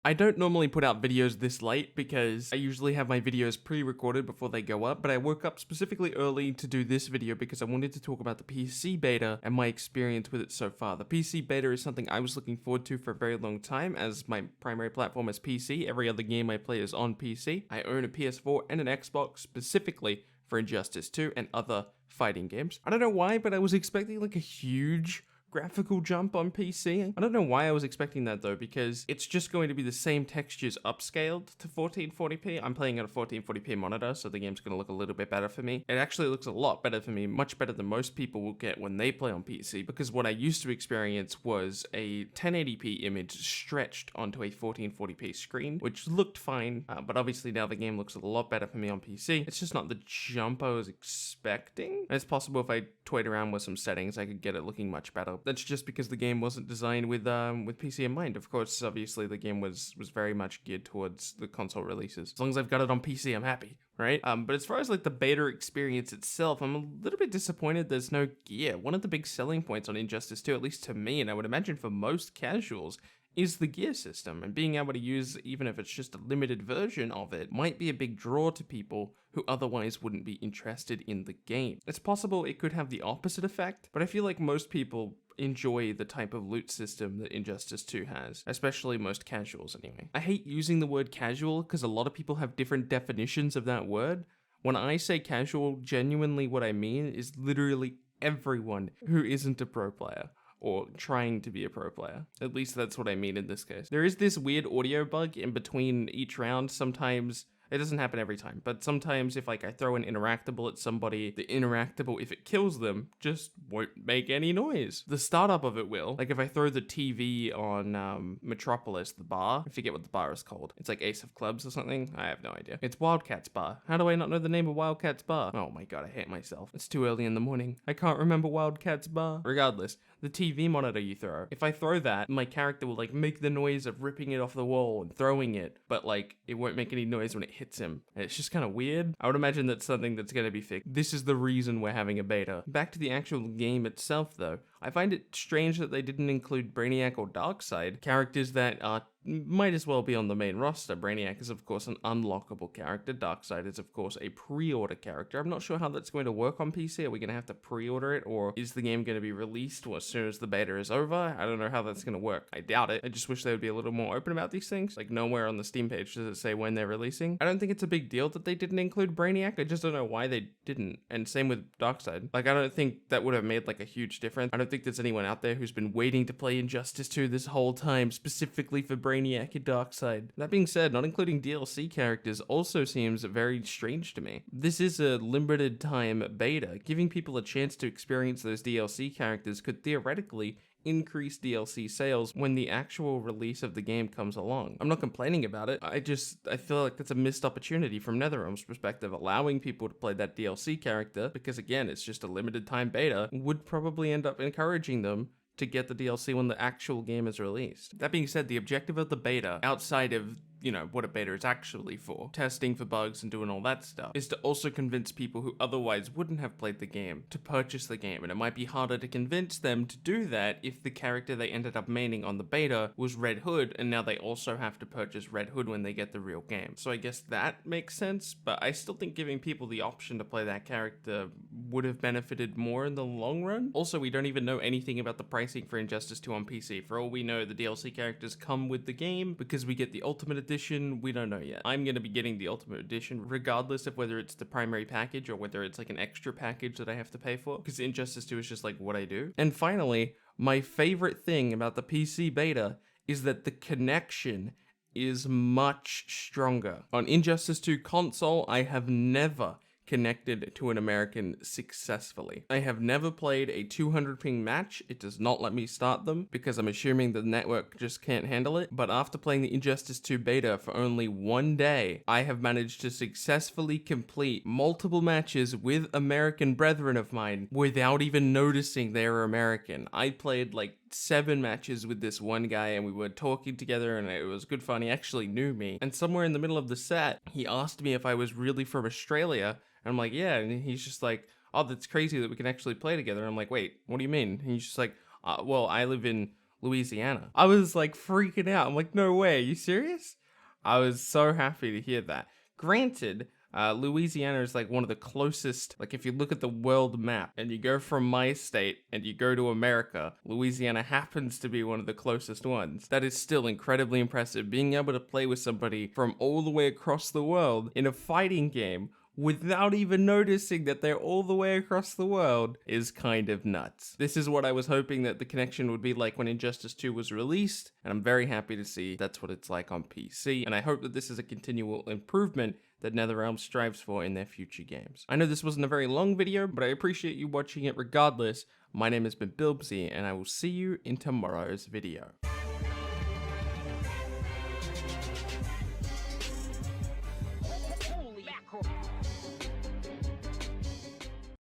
I don't normally put out videos this late because I usually have my videos pre-recorded before they go up, but I woke up specifically early to do this video because I wanted to talk about the PC beta and my experience with it so far. The PC beta is something I was looking forward to for a very long time, as my primary platform is PC. Every other game I play is on PC. I own a PS4 and an Xbox specifically for Injustice 2 and other fighting games. I don't know why, but I was expecting like a huge graphical jump on PC. I don't know why I was expecting that though, because it's just going to be the same textures upscaled to 1440p. I'm playing at a 1440p monitor, so the game's going to look a little bit better for me. It actually looks a lot better for me, much better than most people will get when they play on PC, because what I used to experience was a 1080p image stretched onto a 1440p screen, which looked fine, but obviously now the game looks a lot better for me on PC. It's just not the jump I was expecting. And it's possible if I toyed around with some settings, I could get it looking much better. That's just because the game wasn't designed with PC in mind. Of course, obviously the game was very much geared towards the console releases. As long as I've got it on PC, I'm happy, right? But as far as like the beta experience itself, I'm a little bit disappointed there's no gear. One of the big selling points on Injustice 2, at least to me, and I would imagine for most casuals, is the gear system, and being able to use, even if it's just a limited version of it, might be a big draw to people who otherwise wouldn't be interested in the game. It's possible it could have the opposite effect, but I feel like most people enjoy the type of loot system that Injustice 2 has, especially most casuals anyway. I hate using the word casual because a lot of people have different definitions of that word. When I say casual, genuinely what I mean is literally everyone who isn't a pro player or trying to be a pro player. At least that's what I mean in this case. There is this weird audio bug in between each round. Sometimes, it doesn't happen every time, but sometimes if like I throw an interactable at somebody, the interactable, if it kills them, just won't make any noise. The startup of it will. Like if I throw the TV on Metropolis, the bar, I forget what the bar is called. It's like Ace of Clubs or something. I have no idea. It's Wildcats Bar. How do I not know the name of Wildcats Bar? Oh my god, I hate myself. It's too early in the morning. I can't remember Wildcats Bar. Regardless, the TV monitor you throw, if I throw that, my character will like make the noise of ripping it off the wall and throwing it, but like it won't make any noise when it hits him. And it's just kind of weird. I would imagine that's something that's going to be fixed. This is the reason we're having a beta. Back to the actual game itself though, I find it strange that they didn't include Brainiac or Darkseid, characters that might as well be on the main roster. Brainiac is of course an unlockable character. Darkseid is of course a pre-order character. I'm not sure how that's going to work on PC. Are we going to have to pre-order it, or is the game going to be released as soon as the beta is over? I don't know how that's going to work. I doubt it. I just wish they would be a little more open about these things. Like nowhere on the Steam page does it say when they're releasing. I don't think it's a big deal that they didn't include Brainiac. I just don't know why they didn't. And same with Darkseid. Like I don't think that would have made like a huge difference. I don't think there's anyone out there who's been waiting to play Injustice 2 this whole time specifically for Brainiac and Darkseid. That being said, not including DLC characters also seems very strange to me. This is a limited time beta. Giving people a chance to experience those DLC characters could theoretically increase DLC sales when the actual release of the game comes along. I'm not complaining about it. I feel like that's a missed opportunity from NetherRealm's perspective. Allowing people to play that DLC character, because again, it's just a limited time beta, would probably end up encouraging them to get the DLC when the actual game is released. That being said, the objective of the beta, outside of what a beta is actually for, testing for bugs and doing all that stuff, is to also convince people who otherwise wouldn't have played the game to purchase the game. And it might be harder to convince them to do that if the character they ended up maining on the beta was Red Hood, and now they also have to purchase Red Hood when they get the real game. So I guess that makes sense, but I still think giving people the option to play that character would have benefited more in the long run. Also, we don't even know anything about the pricing for Injustice 2 on PC. For all we know, the DLC characters come with the game because we get the Ultimate Edition. We don't know yet. I'm going to be getting the Ultimate Edition regardless of whether it's the primary package or whether it's like an extra package that I have to pay for, because Injustice 2 is just like what I do. And finally, my favorite thing about the PC beta is that the connection is much stronger. On Injustice 2 console, I have never connected to an American successfully. I have never played a 200 ping match. It does not let me start them because I'm assuming the network just can't handle it. But after playing the Injustice 2 beta for only one day, I have managed to successfully complete multiple matches with American brethren of mine without even noticing they were American. I played like 7 matches with this one guy and we were talking together and it was good fun. He actually knew me. And somewhere in the middle of the set, he asked me if I was really from Australia. And I'm like, yeah. And he's just like, oh, that's crazy that we can actually play together. And I'm like, wait, what do you mean? And he's just like, well, I live in Louisiana. I was like freaking out. I'm like, no way, are you serious? I was so happy to hear that. Granted, Louisiana is like one of the closest, like if you look at the world map and you go from my state and you go to America, Louisiana happens to be one of the closest ones. That is still incredibly impressive. Being able to play with somebody from all the way across the world in a fighting game without even noticing that they're all the way across the world is kind of nuts. This is what I was hoping that the connection would be like when Injustice 2 was released, and I'm very happy to see that's what it's like on PC, and I hope that this is a continual improvement that NetherRealm strives for in their future games. I know this wasn't a very long video, but I appreciate you watching it regardless. My name has been Bilbzy, and I will see you in tomorrow's video.